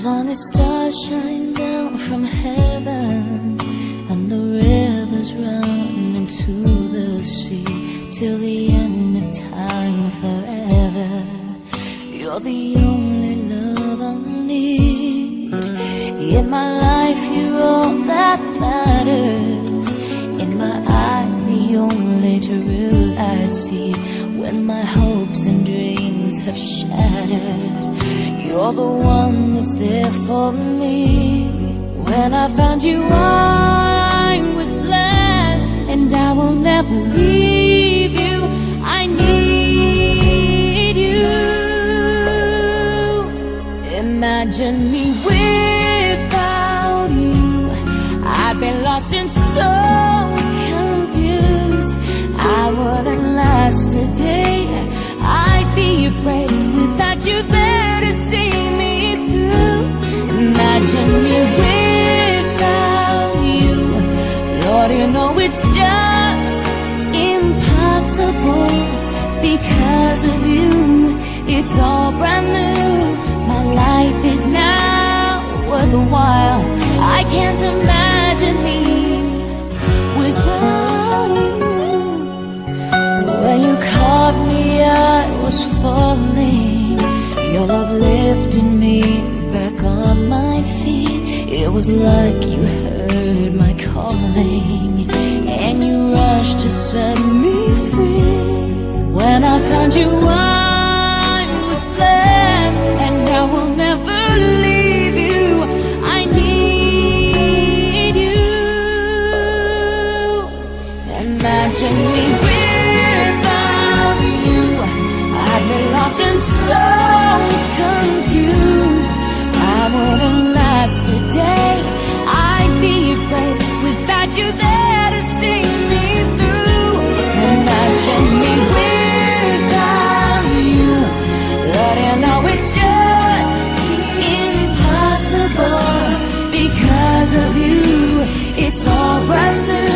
long as stars shine down from heaven and the rivers run into the sea till the end of time forever, you're the only love I need. In my life you're all that matters. In my eyes the only truth I see. When my hopes and dreams have shattered, you're the one that's there for me. When I found you I was blessed, and I will never leave you. I need you. Imagine me without you, I'd be lost and so confused. I wouldn't last a day, I'd be afraid without you there to see me through. Imagine me without you, Lord, you know it's just impossible. Because of you, it's all brand new. My life is now worthwhile. I can't imagine me without you. When you caught me, I was falling. Your love lifted me back on my feet. It was like you heard my calling, and you rushed to set me free. When I found you, I was blessed, and I will never leave you. I need you. Imagine me without you, I'd be lost and so confused. I wouldn't last a day, I'd be afraid without you there to see me through. Imagine me without you, Lord, you know it's just impossible. Because of you, it's all brand new.